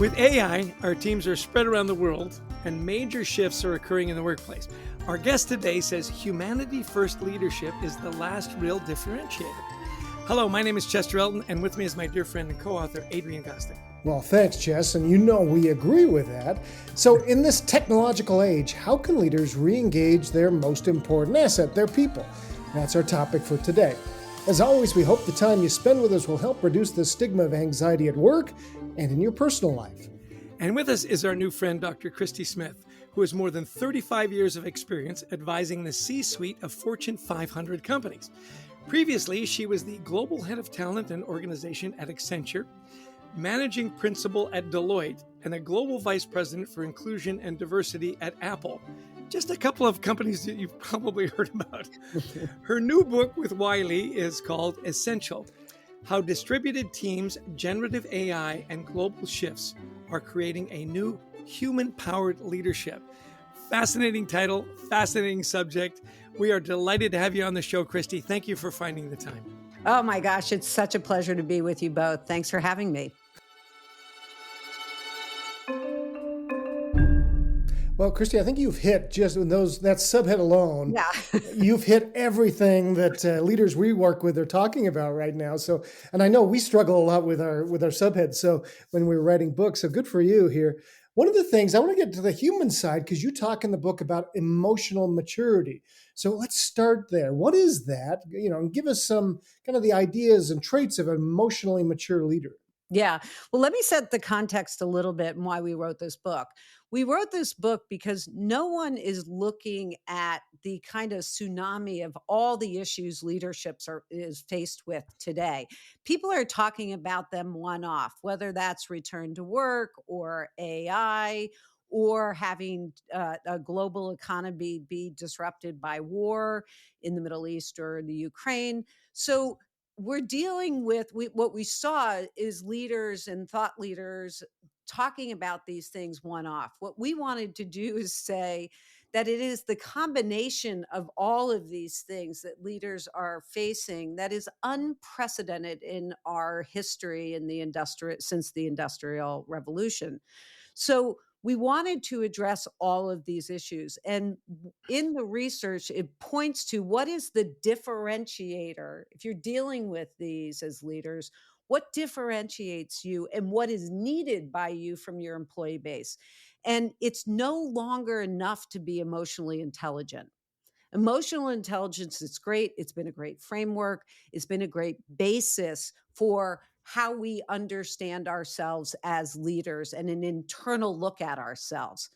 With AI, our teams are spread around the world and major shifts are occurring in the workplace. Our guest today says humanity first leadership is the last real differentiator. Hello, my name is Chester Elton, and with me is my dear friend and co-author, Adrian Gostick. Well, thanks, Chess, and you know we agree with that. So in this technological age, how can leaders re-engage their most important asset, their people? That's our topic for today. As always, we hope the time you spend with us will help reduce the stigma of anxiety at work and in your personal life. And with us is our new friend, Dr. Christie Smith, who has more than 35 years of experience advising the C-suite of Fortune 500 companies. Previously, she was the global head of talent and organization at Accenture, managing principal at Deloitte, and a global vice president for inclusion and diversity at Apple. Just a couple of companies that you've probably heard about. Her new book with Wiley is called Essential: How Distributed Teams, Generative AI, and Global Shifts are Creating a New Human-Powered Leadership. Fascinating title, fascinating subject. We are delighted to have you on the show, Christie. Thank you for finding the time. Oh my gosh, it's such a pleasure to be with you both. Thanks for having me. Well, Christy, I think you've hit just in that subhead alone. Yeah. You've hit everything that leaders we work with are talking about right now. So, and I know we struggle a lot with our subheads. So when we're writing books, so good for you here. One of the things I want to get to the human side, because you talk in the book about emotional maturity. So let's start there. What is that? And give us some kind of the ideas and traits of an emotionally mature leader. Yeah. Well, let me set the context a little bit and why we wrote this book. We wrote this book because no one is looking at the kind of tsunami of all the issues leadership is faced with today. People are talking about them one-off, whether that's return to work or AI or having a global economy be disrupted by war in the Middle East or the Ukraine. So we're dealing with what we saw is leaders and thought leaders talking about these things one-off. What we wanted to do is say that it is the combination of all of these things that leaders are facing that is unprecedented in our history since the Industrial Revolution. So we wanted to address all of these issues. And in the research, it points to what is the differentiator. If you're dealing with these as leaders, what differentiates you and what is needed by you from your employee base? And it's no longer enough to be emotionally intelligent. Emotional intelligence is great. It's been a great framework. It's been a great basis for how we understand ourselves as leaders and an internal look at ourselves.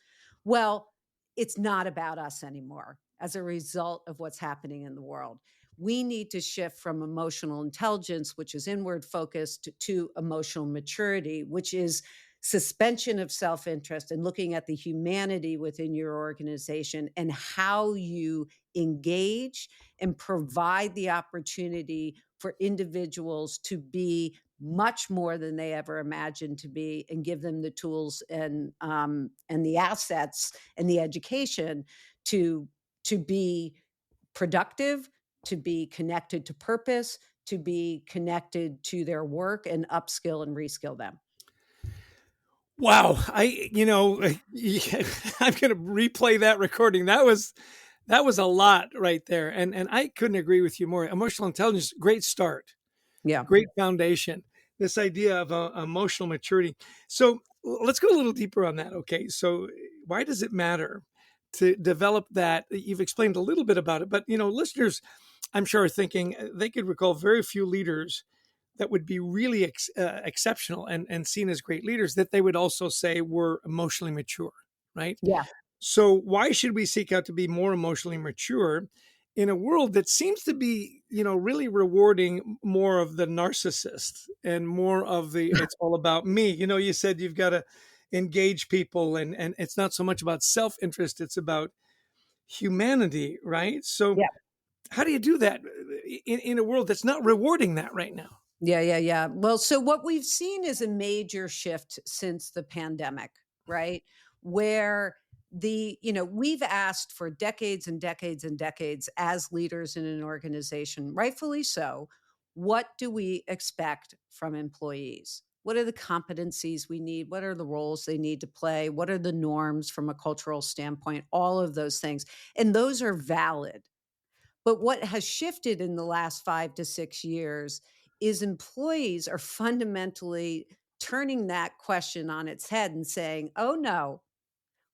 Well, it's not about us anymore as a result of what's happening in the world. We need to shift from emotional intelligence, which is inward focused, to emotional maturity, which is suspension of self-interest and looking at the humanity within your organization and how you engage and provide the opportunity for individuals to be much more than they ever imagined to be, and give them the tools and the assets and the education to be productive, to be connected to purpose, to be connected to their work, and upskill and reskill them. Wow. I'm going to replay that recording. That was a lot right there. And I couldn't agree with you more. Emotional intelligence, great start. Yeah. Great foundation. This idea of emotional maturity. So let's go a little deeper on that. Okay. So why does it matter to develop that? You've explained a little bit about it, but listeners, I'm sure are thinking they could recall very few leaders that would be really exceptional and seen as great leaders that they would also say were emotionally mature, right? Yeah. So why should we seek out to be more emotionally mature in a world that seems to be, really rewarding more of the narcissist and more of the, it's all about me. You said you've got to engage people and it's not so much about self-interest, it's about humanity, right? So Yeah. how do you do that in a world that's not rewarding that right now? Yeah. Well, so what we've seen is a major shift since the pandemic, right? Where we've asked for decades and decades and decades as leaders in an organization, rightfully so, what do we expect from employees? What are the competencies we need? What are the roles they need to play? What are the norms from a cultural standpoint? All of those things. And those are valid. But what has shifted in the last 5 to 6 years is employees are fundamentally turning that question on its head and saying, oh no,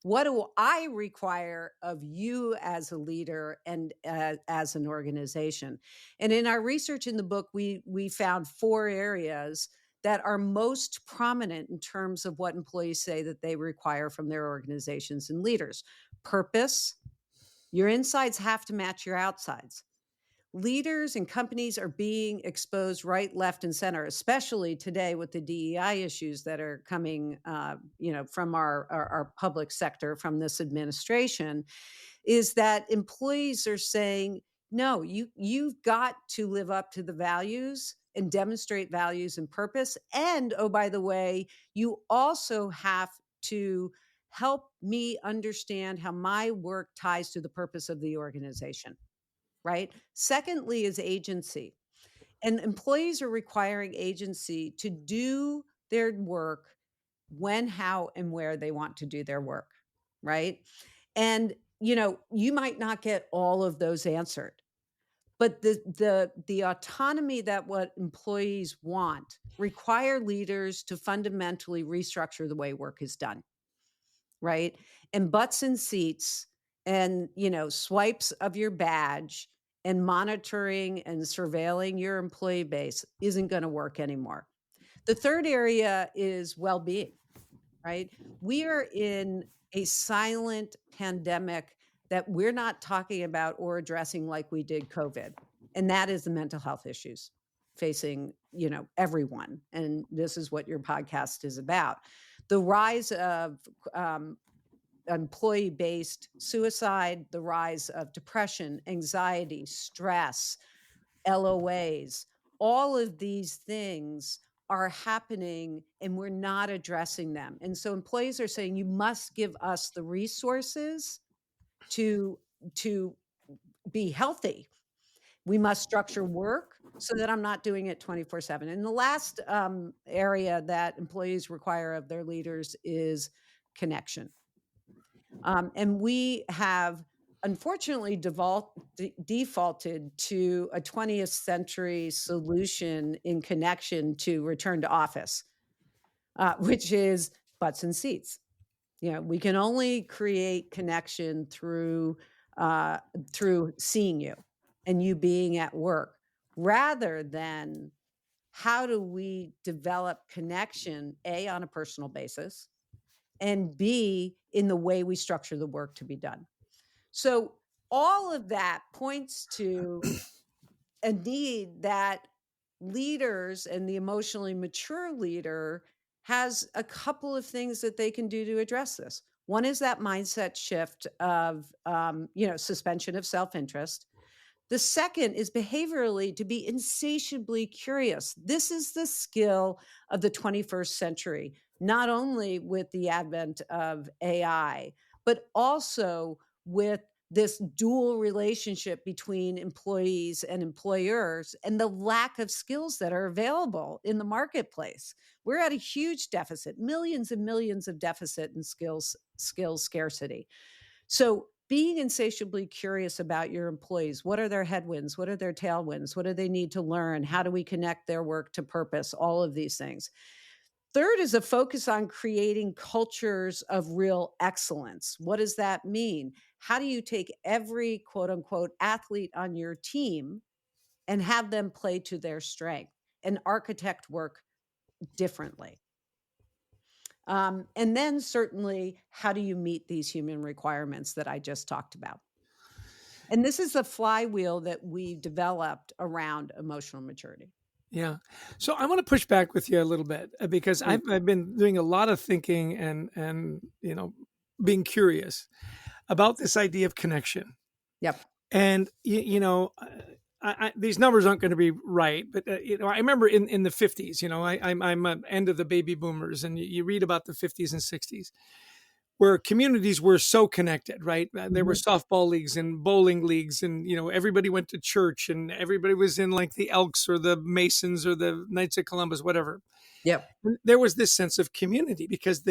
what do I require of you as a leader and as an organization? And in our research in the book, we found 4 areas that are most prominent in terms of what employees say that they require from their organizations and leaders. Purpose. Your insides have to match your outsides. Leaders and companies are being exposed right, left, and center, especially today with the DEI issues that are coming, from our public sector, from this administration, is that employees are saying, no, you've got to live up to the values and demonstrate values and purpose. And oh, by the way, you also have to help me understand how my work ties to the purpose of the organization. Right. Secondly, is agency. And employees are requiring agency to do their work when, how, and where they want to do their work. Right. And, you might not get all of those answered, but the autonomy that what employees want require leaders to fundamentally restructure the way work is done. Right. And butts in seats and, swipes of your badge and monitoring and surveilling your employee base isn't going to work anymore. The third area is well-being, right? We are in a silent pandemic that we're not talking about or addressing like we did COVID. And that is the mental health issues facing, everyone. And this is what your podcast is about. The rise of employee-based suicide, the rise of depression, anxiety, stress, LOAs, all of these things are happening and we're not addressing them. And so employees are saying, you must give us the resources to be healthy. We must structure work so that I'm not doing it 24/7. And the last area that employees require of their leaders is connection. And we have unfortunately defaulted to a 20th century solution in connection to return to office, which is butts and seats. We can only create connection through seeing you and you being at work, rather than how do we develop connection, A, on a personal basis, and B, in the way we structure the work to be done. So all of that points to a need that leaders and the emotionally mature leader has a couple of things that they can do to address this. One is that mindset shift of, suspension of self-interest. The second is behaviorally to be insatiably curious. This is the skill of the 21st century, not only with the advent of AI, but also with this dual relationship between employees and employers and the lack of skills that are available in the marketplace. We're at a huge deficit, millions and millions of deficit in skills scarcity. So being insatiably curious about your employees, what are their headwinds? What are their tailwinds? What do they need to learn? How do we connect their work to purpose? All of these things. Third is a focus on creating cultures of real excellence. What does that mean? How do you take every quote unquote athlete on your team and have them play to their strength and architect work differently? And then certainly, how do you meet these human requirements that I just talked about? And this is the flywheel that we developed around emotional maturity. Yeah. So I want to push back with you a little bit because I've been doing a lot of thinking and being curious about this idea of connection. Yep. And these numbers aren't going to be right, but I remember in the 50s. I'm end of the baby boomers, and you read about the 50s and 60s where communities were so connected, right? There were Mhm. softball leagues and bowling leagues, and everybody went to church, and everybody was in like the Elks or the Masons or the Knights of Columbus, whatever. Yep. There was this sense of community because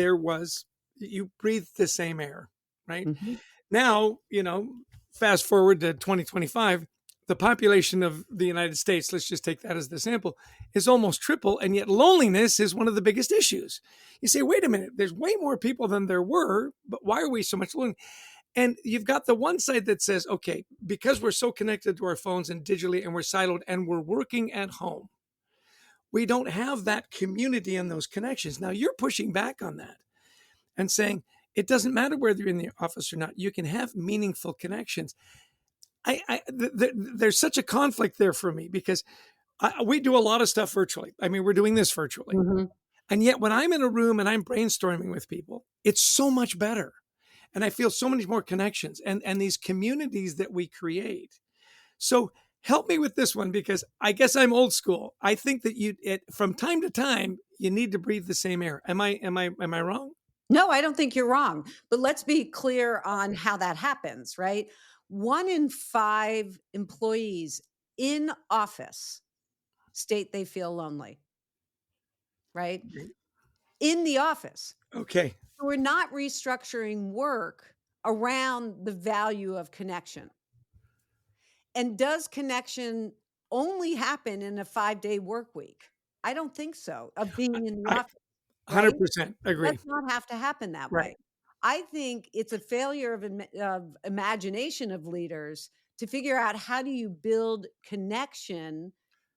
you breathed the same air, right? Mhm. Now, fast forward to 2025, the population of the United States, let's just take that as the sample, is almost triple. And yet loneliness is one of the biggest issues. You say, wait a minute, there's way more people than there were, but why are we so much lonely? And you've got the one side that says, okay, because we're so connected to our phones and digitally and we're siloed and we're working at home, we don't have that community and those connections. Now you're pushing back on that and saying it doesn't matter whether you're in the office or not. You can have meaningful connections. There's such a conflict there for me because we do a lot of stuff virtually. I mean, we're doing this virtually. Mhm. And yet when I'm in a room and I'm brainstorming with people, it's so much better. And I feel so many more connections and these communities that we create. So help me with this one because I guess I'm old school. I think that from time to time you need to breathe the same air. Am I wrong? No, I don't think you're wrong. But let's be clear on how that happens, right? 1 in 5 employees in office state they feel lonely, right? In the office. Okay. So we're not restructuring work around the value of connection. And does connection only happen in a 5-day work week? I don't think so, of being in the I office, right? 100% agree. Does not have to happen that Right. way. I think it's a failure of imagination of leaders to figure out how do you build connection,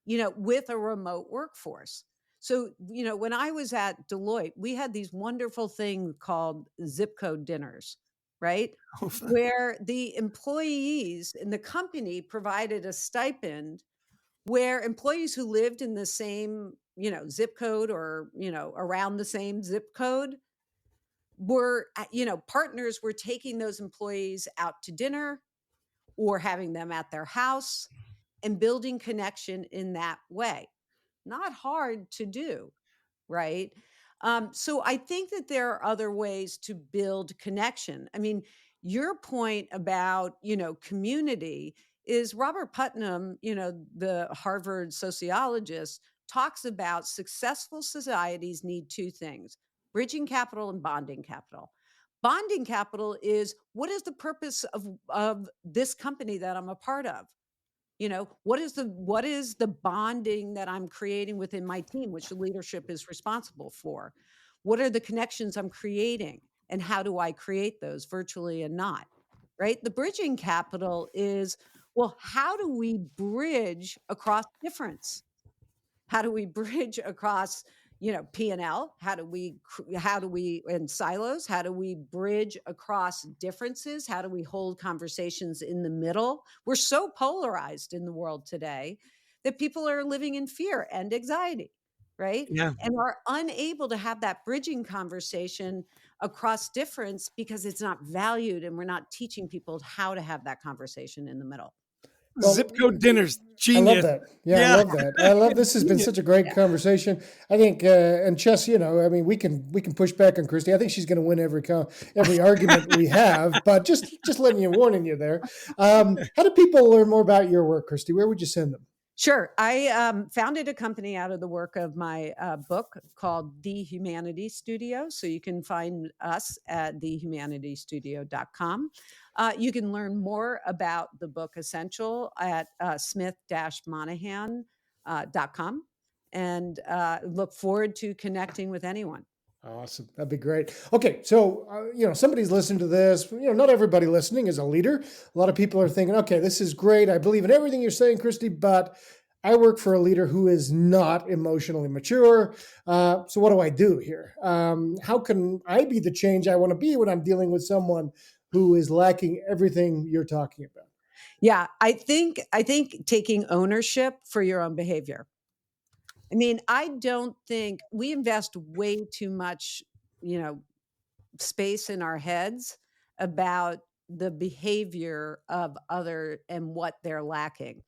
with a remote workforce. So, when I was at Deloitte, we had these wonderful things called zip code dinners, right? Oh, fun. Where the employees in the company provided a stipend where employees who lived in the same, zip code or, around the same zip code partners were taking those employees out to dinner or having them at their house and building connection in that way. Not hard to do, right? So I think that there are other ways to build connection. I mean, your point about, community is Robert Putnam, the Harvard sociologist, talks about successful societies need two things: bridging capital and bonding capital. Bonding capital is what is the purpose of this company that I'm a part of? What is the bonding that I'm creating within my team, which the leadership is responsible for? What are the connections I'm creating, and how do I create those virtually and not? Right? The bridging capital is, well, how do we bridge across difference? How do we bridge across, P&L? How do we in silos? How do we bridge across differences? How do we hold conversations in the middle? We're so polarized in the world today that people are living in fear and anxiety, right? Yeah. And are unable to have that bridging conversation across difference because it's not valued, and we're not teaching people how to have that conversation in the middle. Zip Well, code dinners. I love Genius. that. Yeah, I Yeah. love that. I love this has been Genius. such a great Yeah. conversation. I think and Chess, I mean, we can push back on Christie. I think she's going to win every argument we have. But just letting you, warning you there. How do people learn more about your work, Christie? Where would you send them? Sure. I founded a company out of the work of my book called The Humanity Studio. So you can find us at thehumanitystudio.com. You can learn more about the book Essential at smith-monahan.com, and look forward to connecting with anyone. Awesome. That'd be great. Okay. So, somebody's listening to this. Not everybody listening is a leader. A lot of people are thinking, okay, this is great. I believe in everything you're saying, Christie, but I work for a leader who is not emotionally mature. So what do I do here? How can I be the change I want to be when I'm dealing with someone who is lacking everything you're talking about? Yeah, I think taking ownership for your own behavior. I mean, I don't think we invest way too much, you know, space in our heads about the behavior of other and what they're lacking.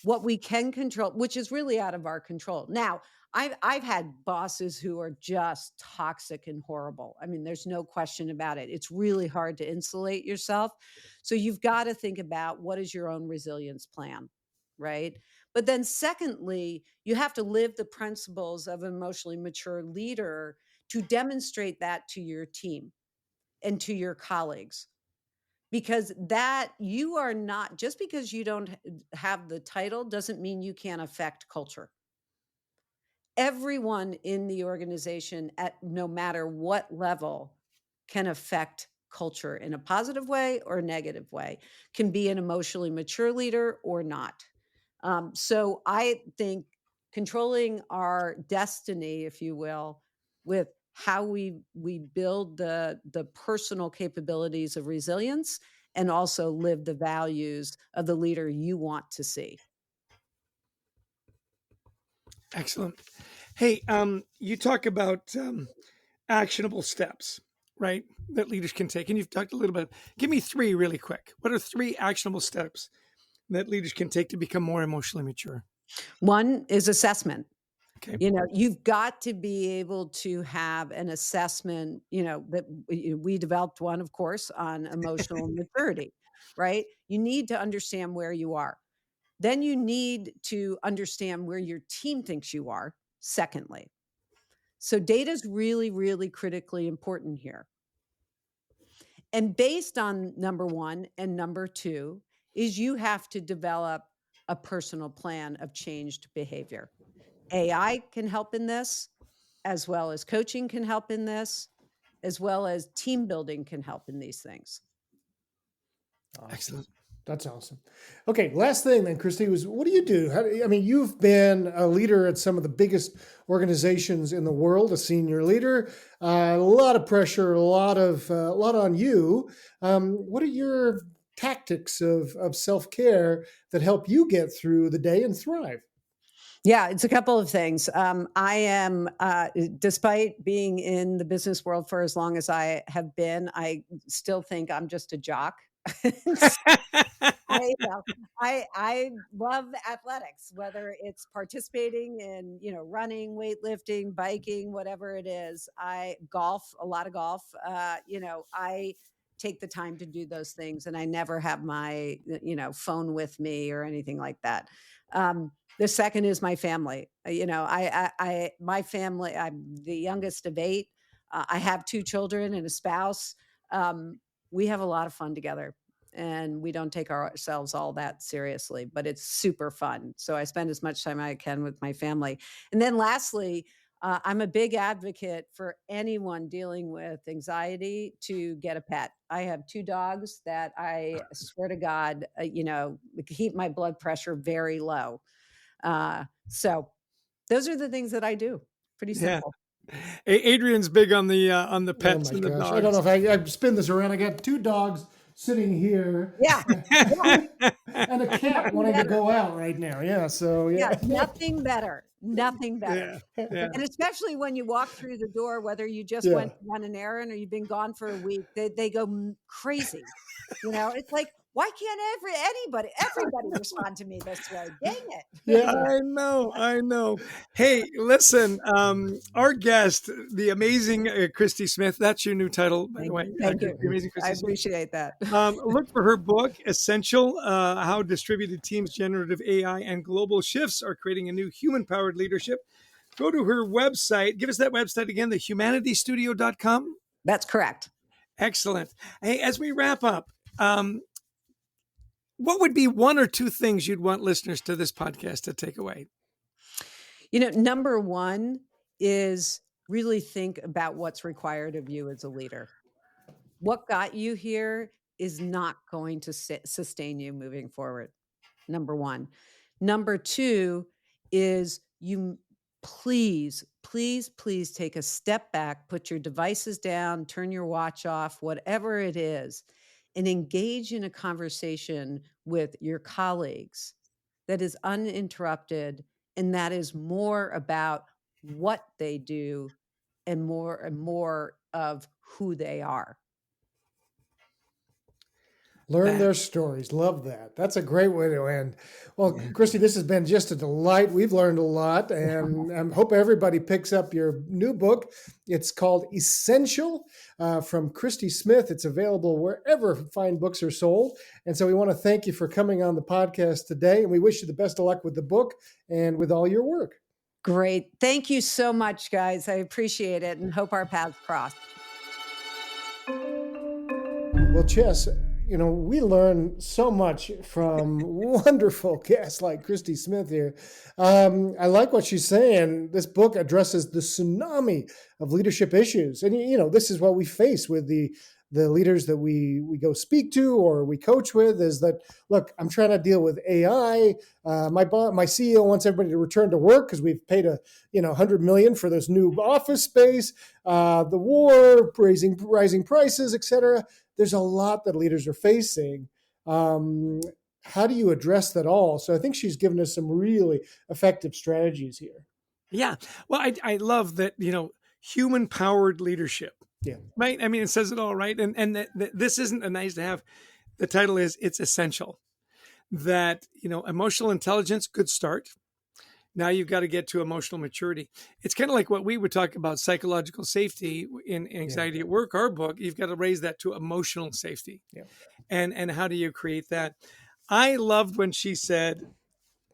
What we can control, which is really out of our control. Now, I've had bosses who are just toxic and horrible. I mean, there's no question about it. It's really hard to insulate yourself. So you've got to think about what is your own resilience plan, right? But then secondly, you have to live the principles of an emotionally mature leader to demonstrate that to your team and to your colleagues. Because that you are not, just because you don't have the title doesn't mean you can't affect culture. Everyone in the organization, at no matter what level, can affect culture in a positive way or a negative way, can be an emotionally mature leader or not. So I think controlling our destiny, if you will, with how we build the personal capabilities of resilience and also live the values of the leader you want to see. Excellent. Hey, you talk about actionable steps, right, that leaders can take. And you've talked a little bit. Give me three really quick. What are three actionable steps that leaders can take to become more emotionally mature? One is assessment. Okay. You've got to be able to have an assessment, that we developed one, of course, on emotional maturity, right? You need to understand where you are. Then you need to understand where your team thinks you are, secondly. So data is really, really critically important here. And based on number one and number two is you have to develop a personal plan of changed behavior. AI can help in this, as well as coaching can help in this, as well as team building can help in these things. Awesome. Excellent. That's awesome. Okay, last thing then, Christie, was what do you do? I mean, you've been a leader at some of the biggest organizations in the world, a senior leader, a lot of pressure, a lot on you. What are your tactics of self-care that help you get through the day and thrive? Yeah, it's a couple of things. I am, despite being in the business world for as long as I have been, I still think I'm just a jock. I love athletics, whether it's participating in, running, weightlifting, biking, whatever it is. I golf, a lot of golf. I take the time to do those things, and I never have my, phone with me or anything like that. The second is my family. My family. I'm the youngest of eight. I have two children and a spouse. We have a lot of fun together, and we don't take ourselves all that seriously, but it's super fun. So I spend as much time I can with my family. And then lastly, I'm a big advocate for anyone dealing with anxiety to get a pet. I have two dogs that I swear to God, keep my blood pressure very low. So those are the things that I do. Pretty Yeah. simple. Adrian's big on the Oh pets my and the gosh. I don't know dogs. if I spin this around. I got two dogs sitting here Yeah. and a cat Nothing wanting to better. go out right now. Yeah. So, Yeah, yeah. nothing better. Nothing better. Yeah. Yeah. And especially when you walk through the door, whether you just Yeah. went to run an errand or you've been gone for a week, they go crazy. It's like, why can't everybody respond to me this way? Dang it. Yeah. I know, I know. Hey, listen, our guest, the amazing Christie Smith. That's your new title, by the way. Thank you. The amazing I Christie Smith. appreciate that. Look for her book, Essential: How Distributed Teams, Generative AI, and Global Shifts Are Creating a New Human-Powered Leadership. Go to her website. Give us that website again, thehumanitystudio.com. That's correct. Excellent. Hey, as we wrap up, what would be one or two things you'd want listeners to this podcast to take away? Number one is really think about what's required of you as a leader. What got you here is not going to sustain you moving forward. Number one. Number two is you please, please, please take a step back, put your devices down, turn your watch off, whatever it is, and engage in a conversation with your colleagues that is uninterrupted and that is more about what they do and more of who they are. Learn that. their stories. Love that. That's a great way to end. Well, Yeah. Christy, this has been just a delight. We've learned a lot, and I hope everybody picks up your new book. It's called Essential from Christie Smith. It's available wherever fine books are sold. And so we want to thank you for coming on the podcast today, and we wish you the best of luck with the book and with all your work. Great. Thank you so much, guys. I appreciate it and hope our paths cross. Well, Chess, we learn so much from wonderful guests like Christie Smith here. I like what she's saying. This book addresses the tsunami of leadership issues. And, this is what we face with the leaders that we go speak to or we coach with is that, look, I'm trying to deal with AI. My CEO wants everybody to return to work because we've paid $100 million for this new office space, the war, rising prices, et cetera. There's a lot that leaders are facing. How do you address that all? So I think she's given us some really effective strategies here. Yeah. Well, I love that, human-powered leadership. Yeah. Right. I mean, it says it all, right? And this isn't a nice to have. The title is It's Essential. That, emotional intelligence, good start. Now you've got to get to emotional maturity. It's kind of like what we would talk about psychological safety in Anxiety at Work, our book. You've got to raise that to emotional safety. Yeah. And how do you create that? I loved when she said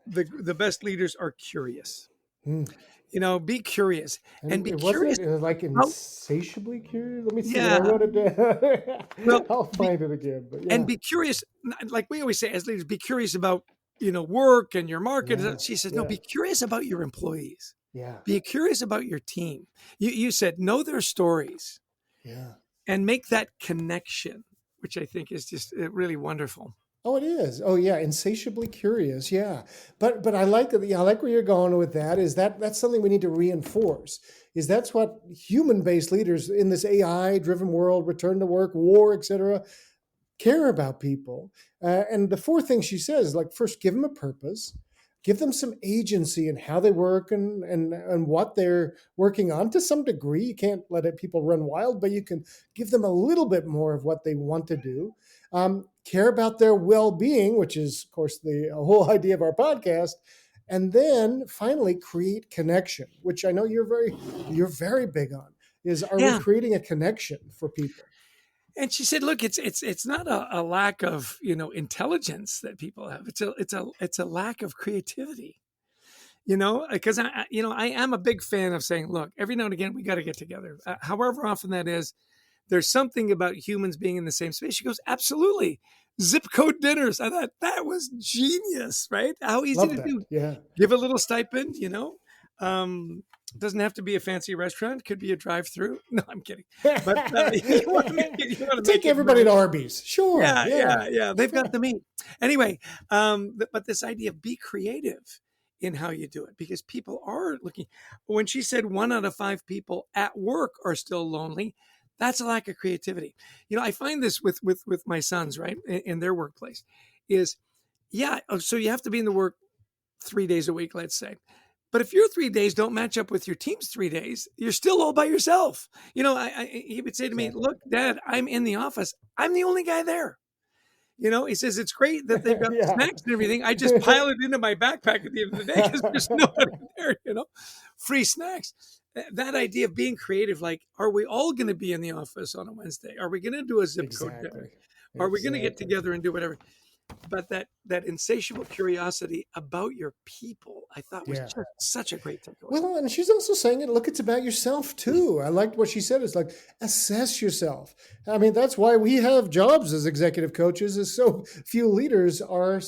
the best leaders are curious. Be curious and be curious. Wasn't it like insatiably curious? Let me see. Yeah. I wrote it down. Well, I'll find it again. But yeah. And be curious, like we always say as leaders, be curious about work and your market. Yeah. She says, no, be curious about your employees. Yeah. Be curious about your team. You said, know their stories. Yeah. And make that connection, which I think is just really wonderful. Oh, it is. Oh, yeah. Insatiably curious. Yeah. But I like that. I like where you're going with that. Is that's something we need to reinforce. Is that's what human-based leaders in this AI-driven world, return to work, war, et cetera, care about people. And the fourth thing she says is like, first, give them a purpose. Give them some agency in how they work and what they're working on to some degree. You can't let people run wild, but you can give them a little bit more of what they want to do. Care about their well-being, which is, of course, the whole idea of our podcast. And then finally, create connection, which I know you're very big on. Are we creating a connection for people? And she said, "Look, it's not a lack of intelligence that people have. It's a lack of creativity. Because I am a big fan of saying, look, every now and again we got to get together, however often that is. There's something about humans being in the same space." She goes, "Absolutely, zip code dinners." I thought that was genius, right? How easy to do. Yeah, give a little stipend. Doesn't have to be a fancy restaurant. Could be a drive-through. No, I'm kidding. But you want to take everybody to Arby's. Sure. Yeah. They've got the meat. Anyway, but this idea of be creative in how you do it, because people are looking. When she said 1 out of 5 people at work are still lonely, that's a lack of creativity. I find this with my sons, right, in their workplace, is so you have to be in the work 3 days a week, let's say. But if your 3 days don't match up with your team's 3 days, you're still all by yourself. He would say to me, "Look, Dad, I'm in the office. I'm the only guy there." He says, "It's great that they've got snacks and everything. I just pile it into my backpack at the end of the day because there's nobody there, free snacks." That idea of being creative, like, are we all going to be in the office on a Wednesday? Are we going to do a zip code dinner? Are we going to get together and do whatever? But that insatiable curiosity about your people, I thought was just such a great takeaway. Well, and she's also saying, look, it's about yourself too. I liked what she said. It's like, assess yourself. I mean, that's why we have jobs as executive coaches, is so few leaders are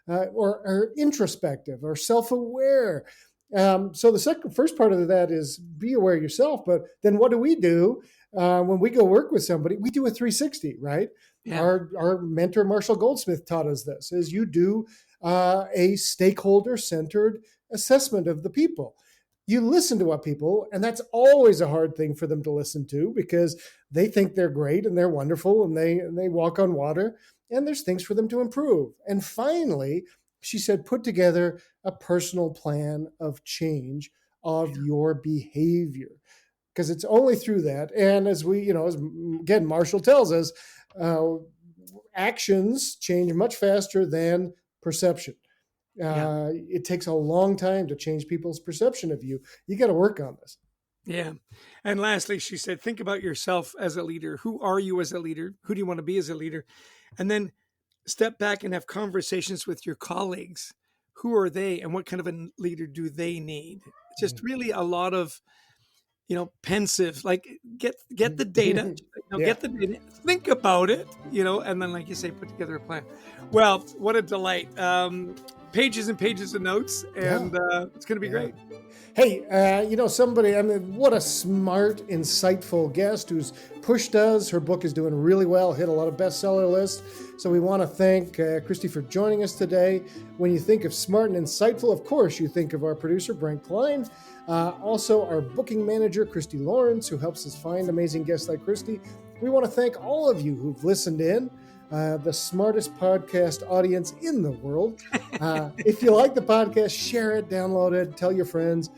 or introspective or self-aware. So the first part of that is be aware of yourself. But then what do we do when we go work with somebody? We do a 360, right? Yeah. Our mentor, Marshall Goldsmith, taught us this, is you do a stakeholder-centered assessment of the people. You listen to what people, and that's always a hard thing for them to listen to because they think they're great and they're wonderful and they walk on water, and there's things for them to improve. And finally, she said, put together a personal plan of change of your behavior, because it's only through that. And as again, Marshall tells us, actions change much faster than perception. It takes a long time to change people's perception of you. You got to work on this. Yeah. And lastly, she said, think about yourself as a leader. Who are you as a leader? Who do you want to be as a leader? And then step back and have conversations with your colleagues. Who are they and what kind of a leader do they need? Just really a lot of, pensive, like get the data, get the data, think about it, and then, like you say, put together a plan. Well, what a delight. Pages and pages of notes, and it's going to be great. Hey, what a smart, insightful guest who's pushed us. Her book is doing really well, hit a lot of bestseller lists. So we want to thank Christie for joining us today. When you think of smart and insightful, of course, you think of our producer, Brent Klein. Also, our booking manager, Christy Lawrence, who helps us find amazing guests like Christie. We want to thank all of you who've listened in. The smartest podcast audience in the world. If you like the podcast, share it, download it, tell your friends.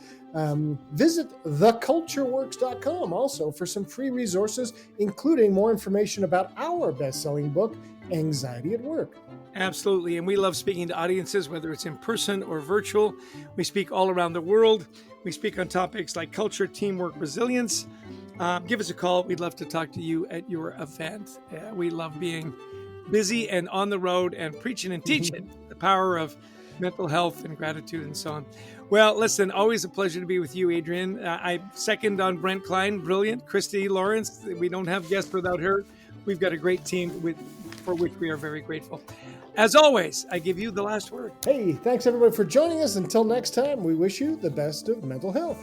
Visit thecultureworks.com also for some free resources, including more information about our best-selling book, Anxiety at Work. Absolutely. And we love speaking to audiences, whether it's in person or virtual. We speak all around the world. We speak on topics like culture, teamwork, resilience. Give us a call. We'd love to talk to you at your event. We love being busy and on the road and preaching and teaching the power of mental health and gratitude and so on. Well, listen, always a pleasure to be with you, Adrian. I second on Brent Klein. Brilliant. Christy Lawrence. We don't have guests without her. We've got a great team for which we are very grateful. As always, I give you the last word. Hey, thanks everybody for joining us. Until next time, we wish you the best of mental health.